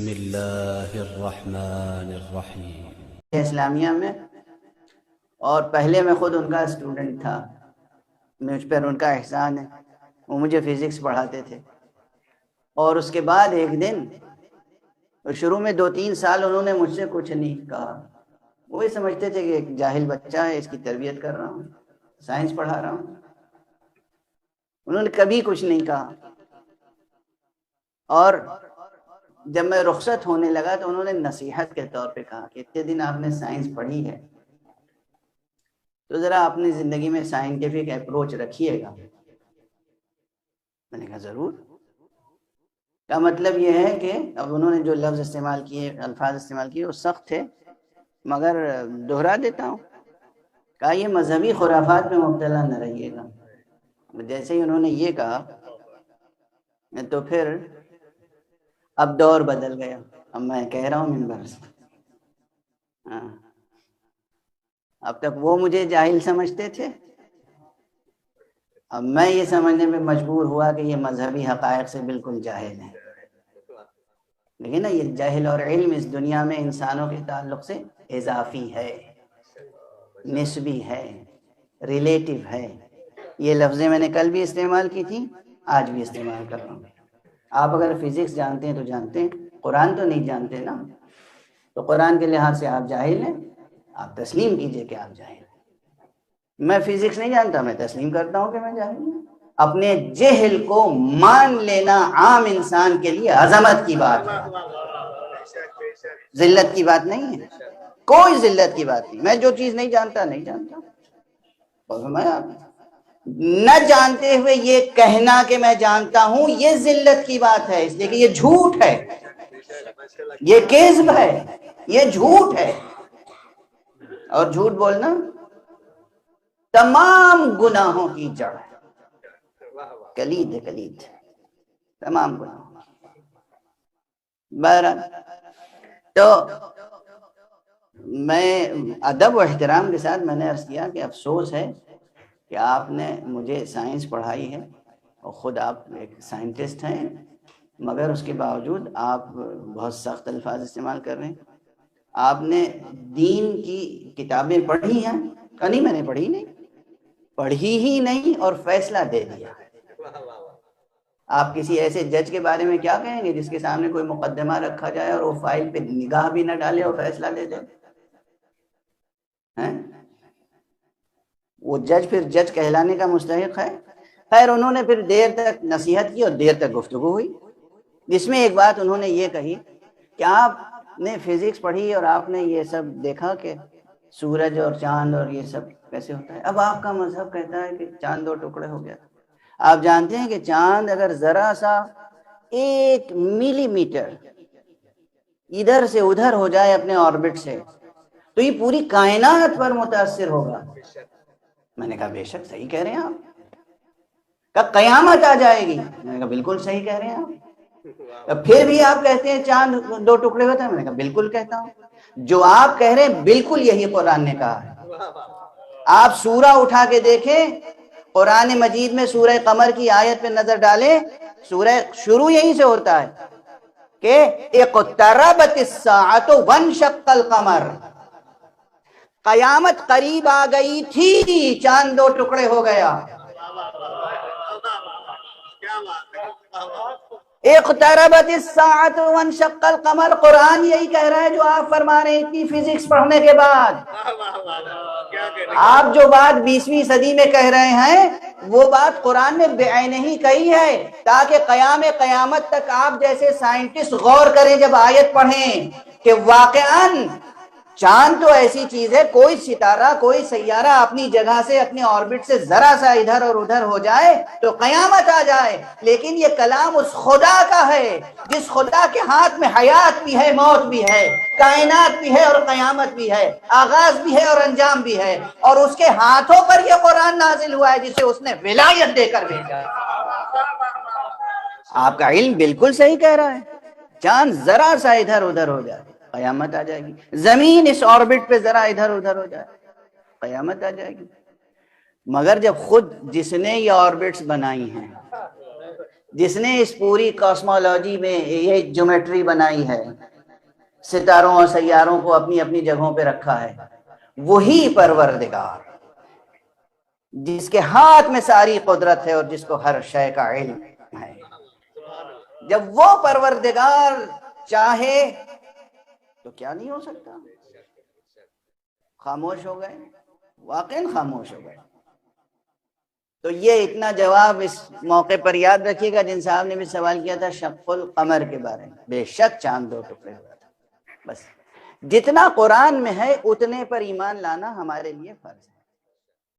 بسم اللہ الرحمن الرحیم۔ اسلامیہ میں، اور پہلے میں خود ان کا اسٹوڈنٹ تھا، مجھ پر ان کا احسان ہے، وہ مجھے فزکس پڑھاتے تھے۔ اور اس کے بعد ایک دن شروع میں 2-3 سال انہوں نے مجھ سے کچھ نہیں کہا، وہی سمجھتے تھے کہ ایک جاہل بچہ ہے، اس کی تربیت کر رہا ہوں، سائنس پڑھا رہا ہوں۔ انہوں نے کبھی کچھ نہیں کہا، اور جب میں رخصت ہونے لگا تو انہوں نے نصیحت کے طور پہ کہا کہ اتنے دن آپ نے سائنس پڑھی ہے تو ذرا اپنی زندگی میں سائنٹیفک اپروچ رکھیے گا۔ میں نے کہا ضرور۔ کا مطلب یہ ہے کہ اب انہوں نے جو لفظ استعمال کیے، الفاظ استعمال کیے، وہ سخت تھے، مگر دہرا دیتا ہوں۔ کہا یہ مذہبی خرافات میں مبتلا نہ رہیے گا۔ جیسے ہی انہوں نے یہ کہا تو پھر اب دور بدل گیا۔ اب میں کہہ رہا ہوں منبر سے، ہاں، اب تک وہ مجھے جاہل سمجھتے تھے، اب میں یہ سمجھنے میں مجبور ہوا کہ یہ مذہبی حقائق سے بالکل جاہل ہیں۔ لیکن نا یہ جہل اور علم اس دنیا میں انسانوں کے تعلق سے اضافی ہے، نسبی ہے، ریلیٹیو ہے۔ یہ لفظیں میں نے کل بھی استعمال کی تھی، آج بھی استعمال کر رہا ہوں۔ آپ اگر فزکس جانتے ہیں تو جانتے ہیں، قرآن تو نہیں جانتے نا، تو قرآن کے لحاظ سے آپ جاہل ہیں، آپ تسلیم کیجئے کہ آپ جاہل ہیں۔ میں فزکس نہیں جانتا، میں تسلیم کرتا ہوں کہ میں جاہل ہوں۔ اپنے جہل کو مان لینا عام انسان کے لیے عظمت کی بات ہے، ذلت کی بات نہیں ہے، کوئی ذلت کی بات نہیں۔ میں جو چیز نہیں جانتا نہیں جانتا، نہ جانتے ہوئے یہ کہنا کہ میں جانتا ہوں یہ ذلت کی بات ہے، اس لیے کہ یہ جھوٹ ہے، یہ کذب ہے، یہ جھوٹ ہے۔ اور جھوٹ بولنا تمام گناہوں کی جڑ ہے، کلید ہے، کلید، تمام گناہوں۔ بہرحال تو میں ادب و احترام کے ساتھ میں نے عرض کیا کہ افسوس ہے کہ آپ نے مجھے سائنس پڑھائی ہے اور خود آپ ایک سائنٹسٹ ہیں، مگر اس کے باوجود آپ بہت سخت الفاظ استعمال کر رہے ہیں۔ آپ نے دین کی کتابیں پڑھی ہیں؟ کہ نہیں، میں نے پڑھی نہیں، پڑھی ہی نہیں اور فیصلہ دے دیا۔ آپ کسی ایسے جج کے بارے میں کیا کہیں گے جس کے سامنے کوئی مقدمہ رکھا جائے اور وہ فائل پہ نگاہ بھی نہ ڈالے اور فیصلہ دے دے؟ وہ جج پھر جج کہلانے کا مستحق ہے؟ خیر، انہوں نے پھر دیر تک نصیحت کی اور دیر تک گفتگو ہوئی، جس میں ایک بات انہوں نے یہ کہی کہ آپ نے فزکس پڑھی اور آپ نے یہ سب دیکھا کہ سورج اور چاند اور یہ سب کیسے ہوتا ہے۔ اب آپ کا مذہب کہتا ہے کہ چاند 2 ٹکڑے ہو گیا۔ آپ جانتے ہیں کہ چاند اگر ذرا سا 1 ملی میٹر ادھر سے ادھر ہو جائے اپنے آربٹ سے تو یہ پوری کائنات پر متاثر ہوگا۔ میں نے کہا بے شک صحیح کہہ رہے ہیں آپ۔ کہ قیامت آ جائے گی؟ میں نے کہا بالکل صحیح کہہ رہے ہیں آپ۔ پھر بھی آپ کہتے ہیں چاند 2 ٹکڑے ہوتے ہیں؟ میں نے کہا بالکل کہتا ہوں۔ جو آپ کہہ رہے ہیں بالکل یہی قرآن نے کہا ہے۔ آپ سورہ اٹھا کے دیکھیں، قرآن مجید میں سورہ قمر کی آیت پہ نظر ڈالیں، سورہ شروع یہیں سے ہوتا ہے کہ اقتربت الساعۃ وانشق القمر، قیامت قریب آ گئی تھی، چاند 2 ٹکڑے ہو گیا۔ اقتربت الساعۃ وانشق القمر، قرآن یہی کہہ رہا ہے جو آپ فرما رہے ہیں اتنی فزکس پڑھنے کے بعد۔ آپ جو بات 20ویں صدی میں کہہ رہے ہیں وہ بات قرآن نے بعینہ ہی کہی ہے، تاکہ قیامت تک آپ جیسے سائنٹسٹ غور کریں جب آیت پڑھیں کہ واقعاً چاند تو ایسی چیز ہے، کوئی ستارہ، کوئی سیارہ اپنی جگہ سے، اپنے آربٹ سے ذرا سا ادھر اور ادھر ہو جائے تو قیامت آ جائے، لیکن یہ کلام اس خدا کا ہے جس خدا کے ہاتھ میں حیات بھی ہے، موت بھی ہے، کائنات بھی ہے اور قیامت بھی ہے، آغاز بھی ہے اور انجام بھی ہے، اور اس کے ہاتھوں پر یہ قرآن نازل ہوا ہے جسے اس نے ولایت دے کر بھیجا۔ آپ کا علم بالکل صحیح کہہ رہا ہے، چاند ذرا سا ادھر ادھر ہو جائے قیامت آ جائے گی، زمین اس آربٹ پہ ذرا ادھر ادھر ہو جائے قیامت آ جائے گی۔ مگر جب خود جس نے یہ آربٹس بنائی ہیں جس نے اس پوری کاسمولوجی میں یہ جیومیٹری بنائی ہے، ستاروں اور سیاروں کو اپنی اپنی جگہوں پہ رکھا ہے، وہی پروردگار جس کے ہاتھ میں ساری قدرت ہے اور جس کو ہر شے کا علم ہے، جب وہ پروردگار چاہے تو کیا نہیں ہو سکتا؟ خاموش ہو گئے، واقعاً خاموش ہو گئے۔ تو یہ اتنا جواب اس موقع پر یاد رکھیے گا۔ جن صاحب نے بھی سوال کیا تھا شق القمر کے بارے میں، بے شک چاند دو ٹکڑے ہوا تھا، بس جتنا قرآن میں ہے اتنے پر ایمان لانا ہمارے لیے فرض ہے۔